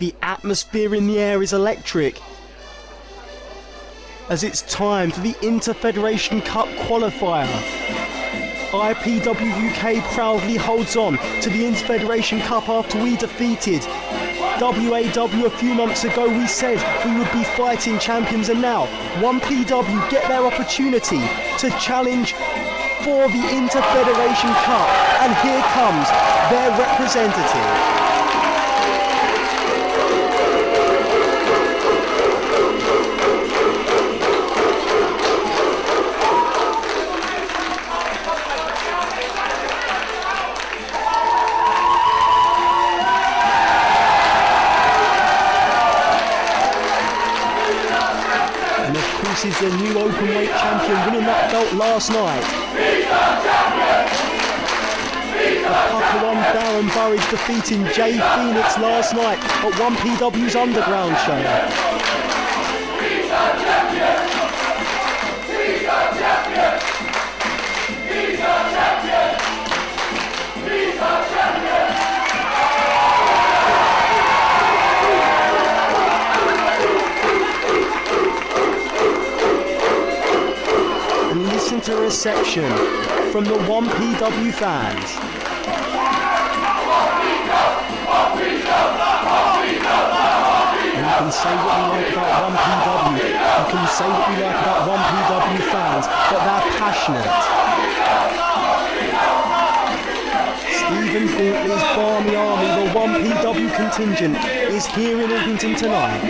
The atmosphere in the air is electric, as it's time for the Inter-Federation Cup qualifier. IPW UK proudly holds on to the Inter-Federation Cup after we defeated WAW a few months ago. We said we would be fighting champions, and now 1PW get their opportunity to challenge for the Inter-Federation Cup, and here comes their representative. Is the new openweight champion, winning that belt last night. The Pucker one, Darren Burridge, defeating Jay Phoenix last night at 1PW's Underground show. Listen to reception from the 1PW fans. And you can say what you like about 1PW, you can say what you like about 1PW fans, but they're passionate. Stephen Gauntley's Barmy Army, the 1PW contingent, is here in Orpington tonight.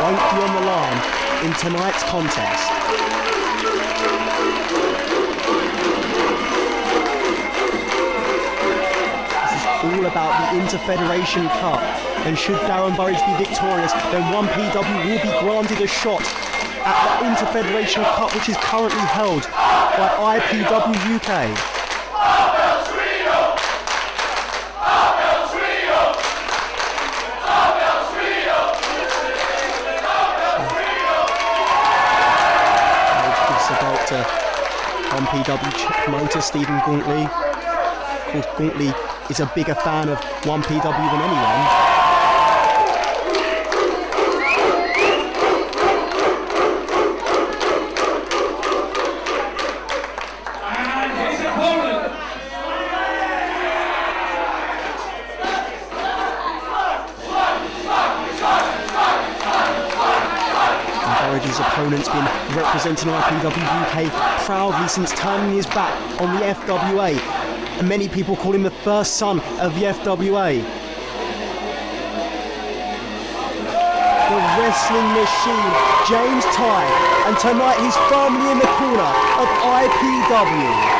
Won't be on the line in tonight's contest. This is all about the Inter-Federation Cup, and should Darren Burridge be victorious, then 1PW will be granted a shot at the Inter-Federation Cup, which is currently held by IPW UK. To 1PW promoter Stephen Gauntley. Of course, Gauntley is a bigger fan of 1PW than anyone. His opponent's been representing IPW UK proudly since turning his back on the FWA, and many people call him the first son of the FWA. The wrestling machine, James Tighe, and tonight he's firmly in the corner of IPW.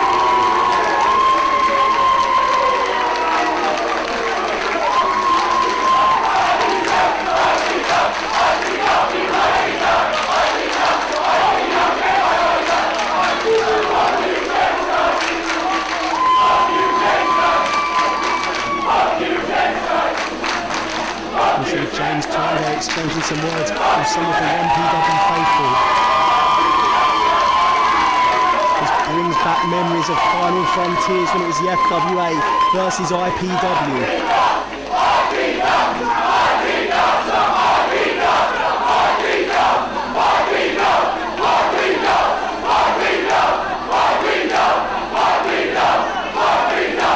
James Tighe exchanging some words with some of the 1PW faithful. This brings back memories of Final Frontiers when it was the FWA versus IPW.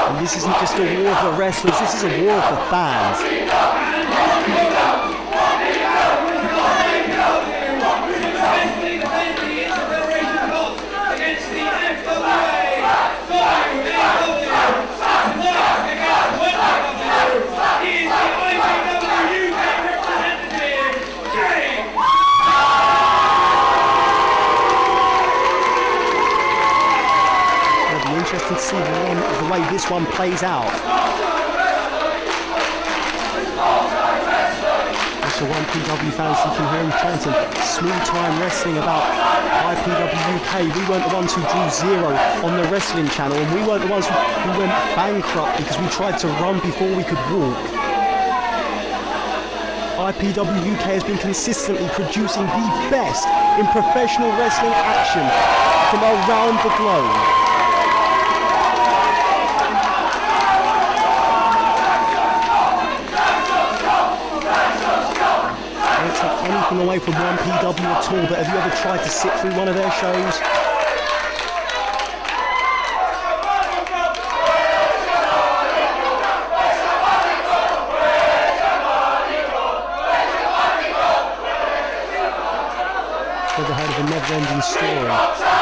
And this isn't just a war of the wrestlers, this is a war of the fans. Interesting to see the way this one plays out. Also, 1PW fans, you can hear him chanting small time wrestling about IPW UK. We weren't the ones who drew zero on the wrestling channel, and we weren't the ones who went bankrupt because we tried to run before we could walk. IPW UK has been consistently producing the best in professional wrestling action from around the globe. Anything away from 1PW at all, but have you ever tried to sit through one of their shows? Ever heard of a never-ending story?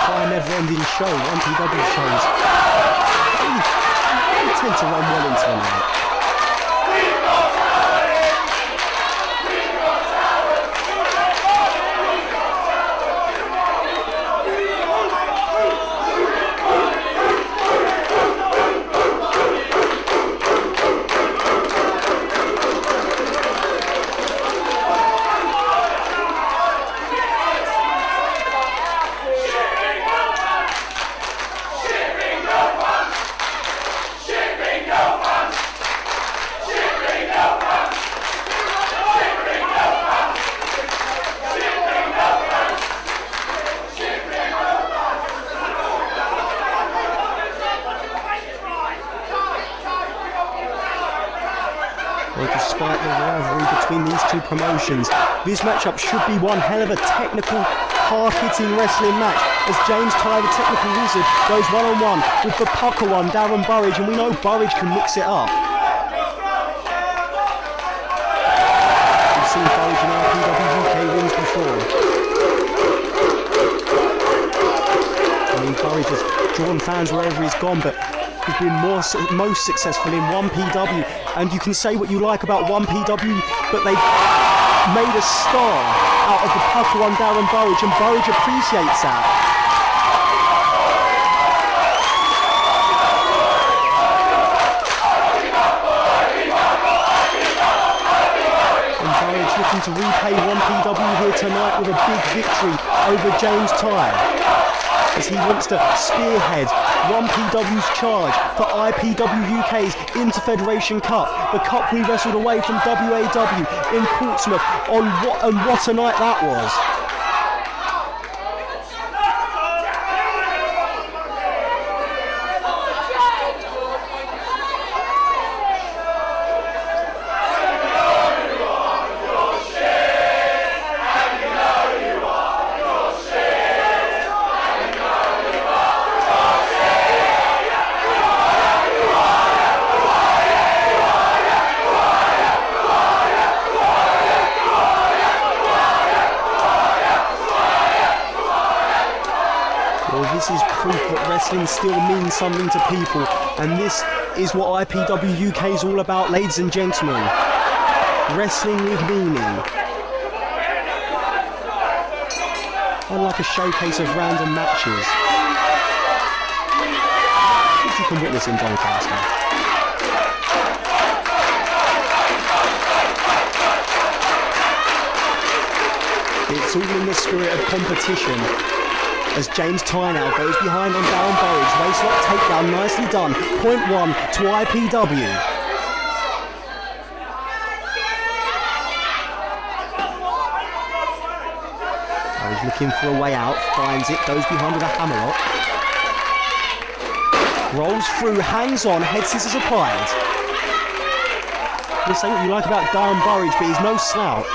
Try a never-ending show, 1PW shows. They tend to run well into the night. Despite the rivalry between these two promotions, this matchup should be one hell of a technical, hard-hitting wrestling match as James Tighe, the technical wizard, goes one-on-one with the pucker one, Darren Burridge, and we know Burridge can mix it up. We've seen Burridge in IPW UK wins before. I mean, Burridge has drawn fans wherever he's gone, but he's been most successful in 1PW, and you can say what you like about 1PW, but they've made a star out of the pucker on Darren Burridge, and Burridge appreciates that. And Burridge looking to repay 1PW here tonight with a big victory over James Tighe, as he wants to spearhead 1PW's charge for IPW UK's Inter-Federation Cup, the cup we wrestled away from WAW in Portsmouth on what a night that was. This is proof that wrestling still means something to people, and this is what IPW UK is all about, ladies and gentlemen. Wrestling with meaning. Unlike a showcase of random matches, which you can witness in Doncaster. It's all in the spirit of competition, as James Tighe now goes behind on Darren Burridge. Waistlock takedown, nicely done. Point one to IPW. Burridge looking for a way out, finds it, goes behind with a hammerlock. Rolls through, hangs on, head scissors applied. Just say what you like about Darren Burridge, but he's no slouch.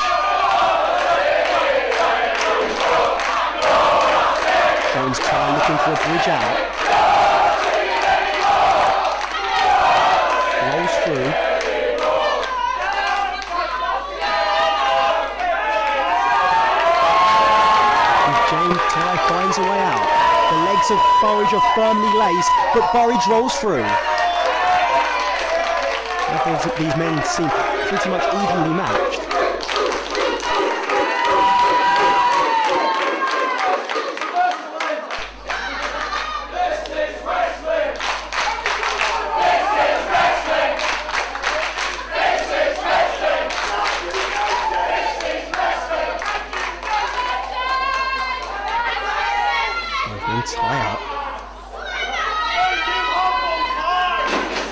James Tighe looking for a bridge out. Rolls through. And James Tighe finds a way out. The legs of Burridge are firmly laced, but Burridge rolls through. These men seem pretty much evenly matched. Tie up.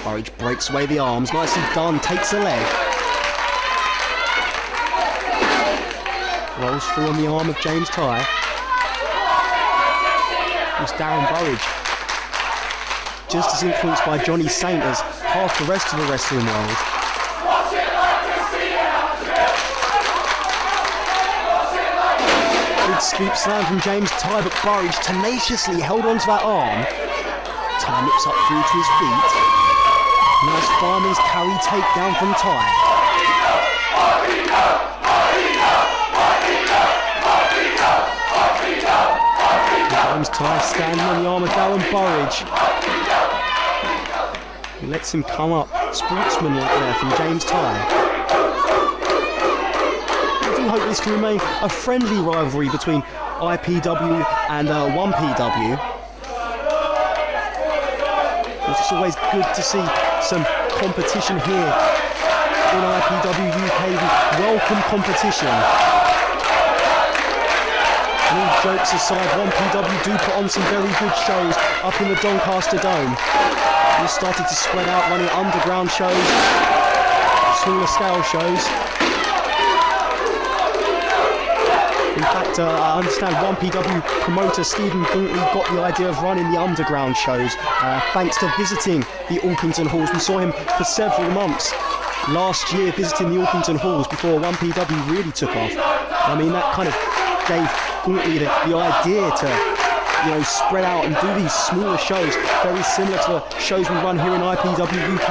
Burridge breaks away the arms, nicely done, takes a leg. Rolls through on the arm of James Tighe. It's Darren Burridge. Just as influenced by Johnny Saint as half the rest of the wrestling world. Big scoop slam from James Tighe, but Burridge tenaciously held onto that arm. Tighe nips up through to his feet. Nice fireman's carry takedown from Tighe. James Tighe standing on the arm of Darren Burridge. He lets him come up. Sportsmanlike there from James Tighe. I do hope this can remain a friendly rivalry between IPW and 1PW. It's always good to see some competition here in IPW UK. Welcome competition. And all jokes aside, 1PW do put on some very good shows up in the Doncaster Dome. They started to spread out, running underground shows, smaller scale shows. In fact, I understand 1PW promoter Stephen Buntley got the idea of running the underground shows thanks to visiting the Orpington Halls. We saw him for several months last year visiting the Orpington Halls before 1PW really took off. I mean, that kind of gave Buntley the idea to spread out and do these smaller shows, very similar to the shows we run here in IPW UK.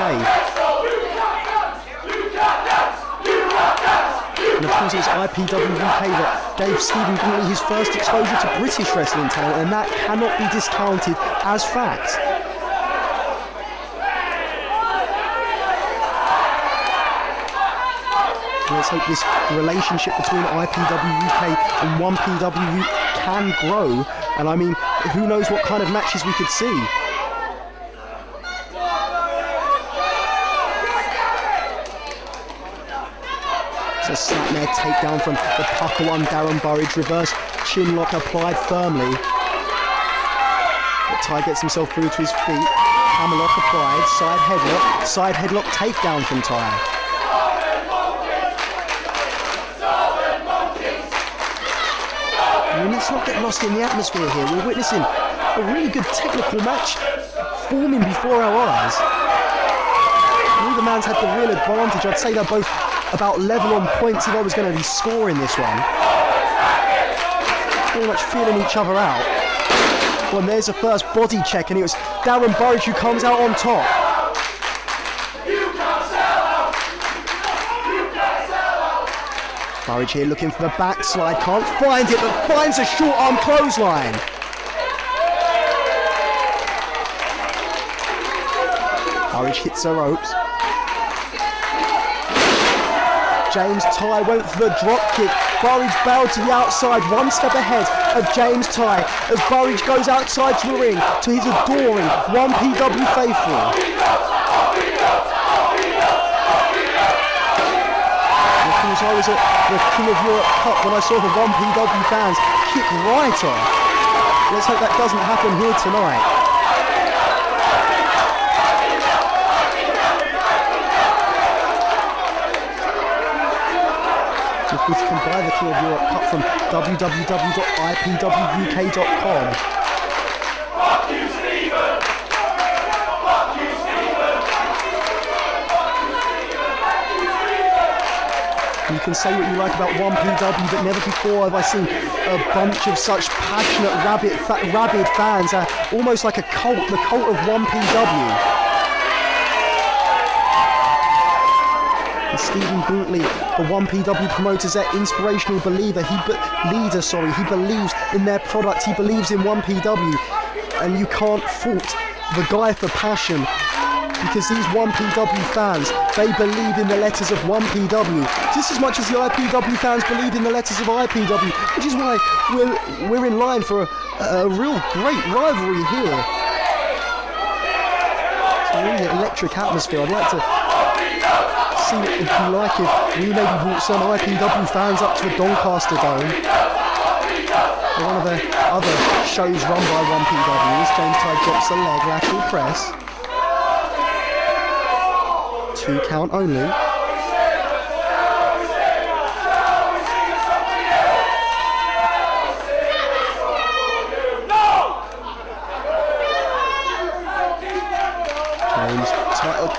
And of course it's IPW UK that gave Stephen Buntley his first exposure to British wrestling talent, and that cannot be discounted as fact. Let's hope this relationship between IPW UK and 1PW can grow, and I mean, who knows what kind of matches we could see. It's a snapmare takedown from the pucker one, Darren Burridge, reverse chin lock applied firmly. But Tighe gets himself through to his feet, hammerlock applied, side headlock takedown from Tighe. I mean, let's not get lost in the atmosphere here. We're witnessing a really good technical match forming before our eyes. Neither man's had the real advantage. I'd say they're both about level on points if I was going to be scoring this one. Pretty much feeling each other out. Well, and there's the first body check, and it was Darren Burridge who comes out on top. Burridge here looking for the backslide, can't find it, but finds a short arm clothesline. Burridge hits the ropes. James Tighe went for the drop kick. Burridge bailed to the outside, one step ahead of James Tighe as Burridge goes outside to the ring to his adoring 1PW faithful. I was at the King of Europe Cup when I saw the 1PW fans kick right off. Let's hope that doesn't happen here tonight. Of course, you can buy the King of Europe Cup from www.ipwuk.com. You can say what you like about 1PW, but never before have I seen a bunch of such passionate, rabid fans, almost like a cult, the cult of 1PW. And Stephen Buntley, the 1PW promoter's their inspirational believer. He believes in their product, he believes in 1PW, and you can't fault the guy for passion. Because these 1PW fans, they believe in the letters of 1PW just as much as the IPW fans believe in the letters of IPW, which is why we're in line for a real great rivalry here. It's a really electric atmosphere. I'd like to see what it'd be like if we maybe brought some IPW fans up to the Doncaster Dome. One of the other shows run by 1PW is James Tighe drops the leg, lateral press. 2 count only.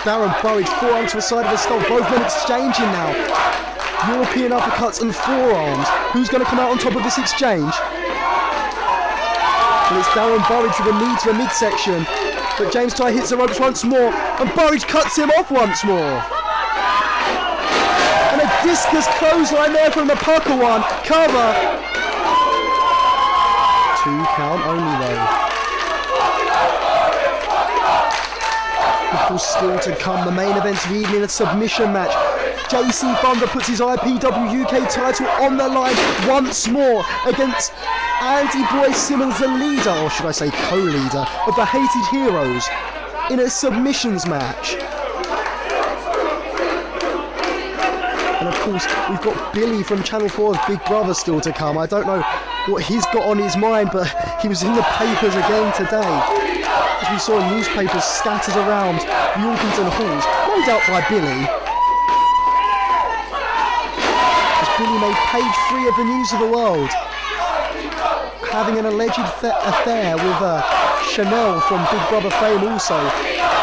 Darren Burridge, forearm to the side of the skull. Both men exchanging now. European uppercuts and forearms. Who's going to come out on top of this exchange? And it's Darren Burridge with a knee to the midsection. But James Tighe hits the ropes once more, and Burridge cuts him off once more. And a discus clothesline there from the pucker one. Cover. 2 count only though. Still to come, the main event of the evening, a submission match. JC Thunder puts his IPW UK title on the line once more against Andy Boy Simmons, the leader, or should I say co-leader, of the Hated Heroes in a submissions match. And of course, we've got Billy from Channel 4's Big Brother still to come. I don't know what he's got on his mind, but he was in the papers again today. As we saw newspapers scattered around the Orpington Halls, no doubt by Billy. As Billy made page 3 of the News of the World, having an alleged affair with Chanel from Big Brother fame also.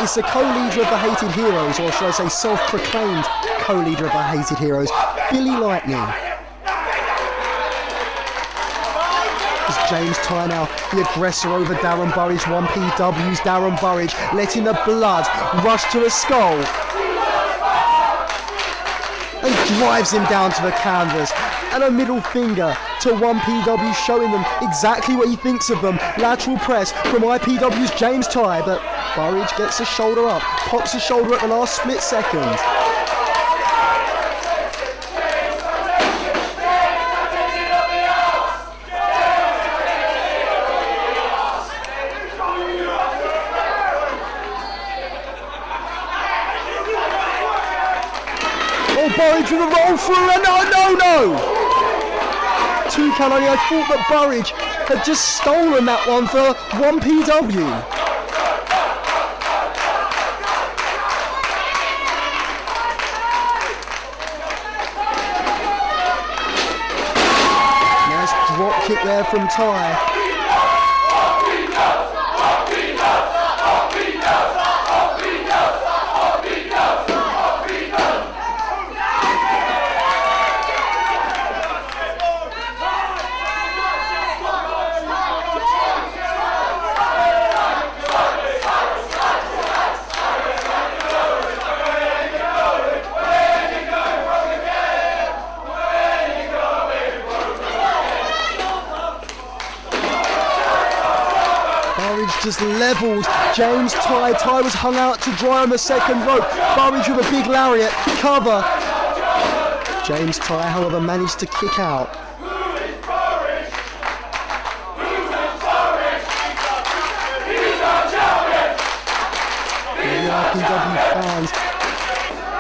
Is the co-leader of the Hated Heroes, or should I say self-proclaimed co-leader of the Hated Heroes, Billy Lightning. James Tighe now, the aggressor over Darren Burridge, 1PW's Darren Burridge, letting the blood rush to the skull. And drives him down to the canvas. And a middle finger to 1PW, showing them exactly what he thinks of them. Lateral press from IPW's James Tighe, but Burridge gets the shoulder up, pops the shoulder at the last split second. Burridge with a roll through, and no! 2 count only. I thought that Burridge had just stolen that one for 1PW. Nice drop kick there from Tighe. Just levelled James Tighe. Tighe was hung out to dry on the second rope. Burridge with a big lariat. Cover. James Tighe, however, managed to kick out. The IPW fans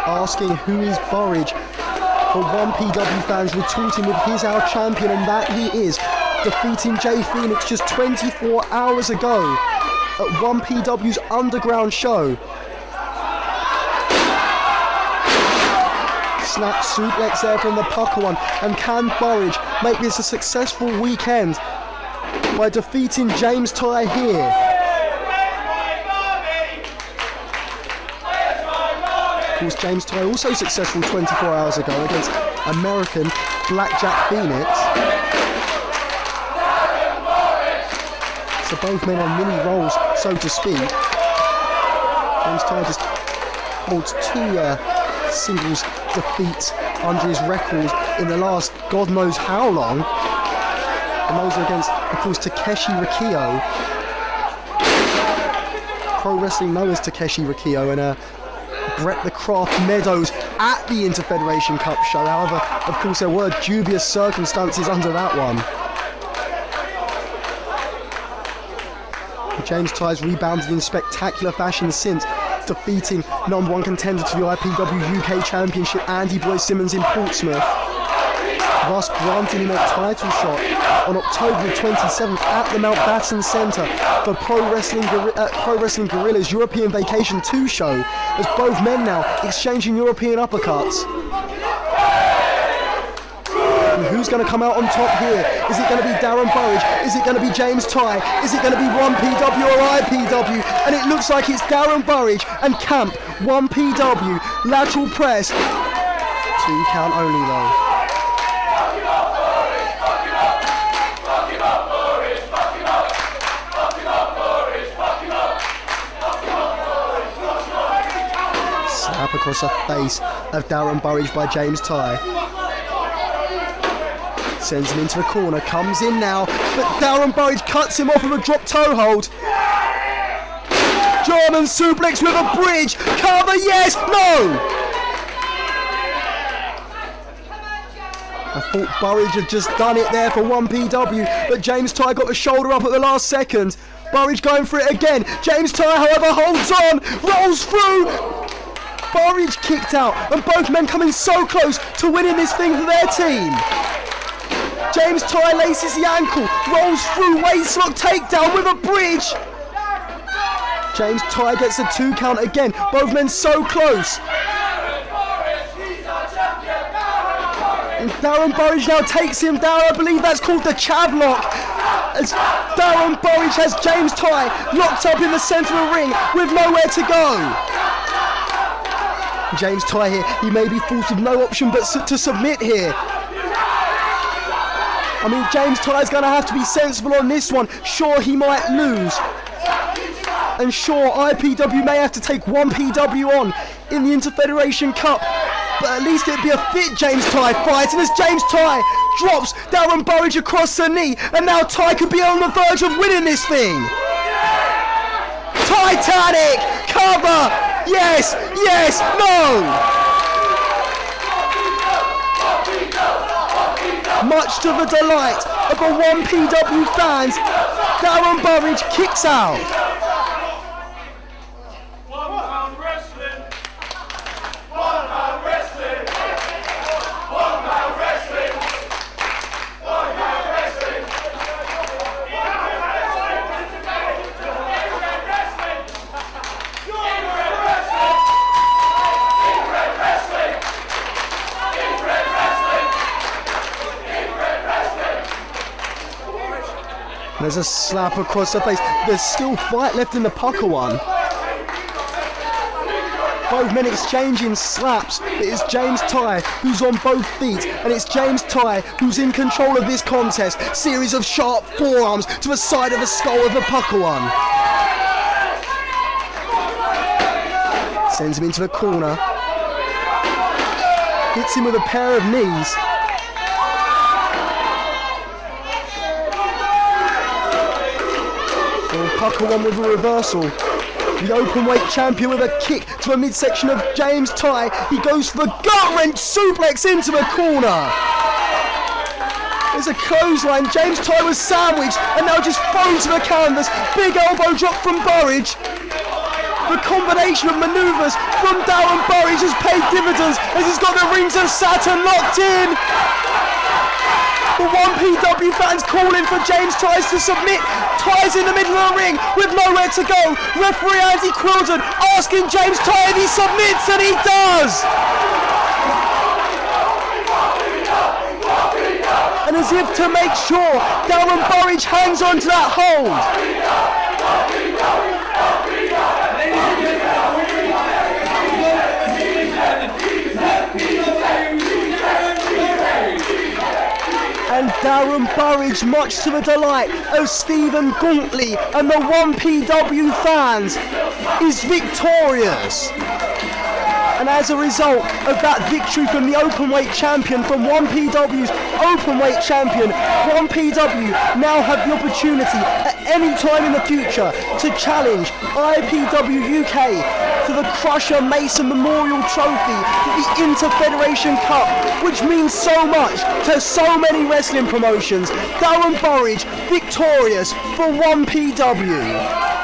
asking who is Burridge. For 1PW fans retorting with he's our champion, and that he is. Defeating Jay Phoenix just 24 hours ago at 1PW's underground show. Snap suplex there from the pucker one, and can Burridge make this a successful weekend by defeating James Tighe here? Of course, James Tighe also successful 24 hours ago against American Blackjack Phoenix. So both men on mini rolls, so to speak. James Tighe just holds 2 singles defeats under his record in the last God knows how long. And those are against, of course, Takeshi Rikio. Pro Wrestling known as Takeshi Rikio, and Brett the Craft Meadows at the Interfederation Cup show. However, of course, there were dubious circumstances under that one. James Tighe's rebounded in spectacular fashion since defeating #1 contender to the IPW UK Championship, Andy Boy Simmons, in Portsmouth, thus granting him a title shot on October 27th at the Mountbatten Centre for Pro Wrestling Guerrilla's European Vacation 2 show, as both men now exchanging European uppercuts. And who's going to come out on top here? Is it going to be Darren Burridge? Is it going to be James Tighe? Is it going to be 1PW or IPW? And it looks like it's Darren Burridge and Camp 1PW, lateral press. 2 count only though. Slap across the face of Darren Burridge by James Tighe. Sends him into the corner, comes in now, but Darren Burridge cuts him off with a drop toe hold. German suplex with a bridge, cover, yes, no! I thought Burridge had just done it there for 1PW, but James Tighe got the shoulder up at the last second. Burridge going for it again. James Tighe, however, holds on, rolls through. Burridge kicked out, and both men coming so close to winning this thing for their team. James Tighe laces the ankle, rolls through, waistlock takedown with a bridge. James Tighe gets a 2 count again, both men so close. And Darren Burridge now takes him down, I believe that's called the Chav lock. As Darren Burridge has James Tighe locked up in the centre of the ring with nowhere to go. James Tighe here, he may be forced with no option but to submit here. I mean, James Tighe's going to have to be sensible on this one. Sure, he might lose. And sure, IPW may have to take 1PW on in the Interfederation Cup. But at least it'd be a fit James Tighe fight. And as James Tighe drops Darren Burridge across the knee, and now Tighe could be on the verge of winning this thing. Titanic! Cover! Yes! Yes! No! Much to the delight of the 1PW fans, Darren Burridge kicks out. There's a slap across the face. There's still fight left in the pucker one. Both men exchanging slaps. It is James Tighe who's on both feet, and it's James Tighe who's in control of this contest. Series of sharp forearms to the side of the skull of the pucker one. Sends him into the corner. Hits him with a pair of knees. Pucker one with a reversal. The openweight champion with a kick to the midsection of James Tighe. He goes for the gut-wrench suplex into the corner. There's a clothesline. James Tighe was sandwiched and now just thrown to the canvas. Big elbow drop from Burridge. The combination of manoeuvres from Darren Burridge has paid dividends as he's got the rings of Saturn locked in. The 1PW fans calling for James Tighe to submit. Tighe's in the middle of the ring with nowhere to go. Referee Andy Quilden asking James Tighe if he submits, and he does. And as if to make sure, Darren Burridge hangs on to that hold. And Darren Burridge, much to the delight of Stephen Gauntley and the 1PW fans, is victorious. And as a result of that victory from the openweight champion, from 1PW's openweight champion, 1PW now have the opportunity at any time in the future to challenge IPW UK for the Crusher Mason Memorial Trophy for the Interfederation Cup, which means so much to so many wrestling promotions. Darren Burridge victorious for 1PW.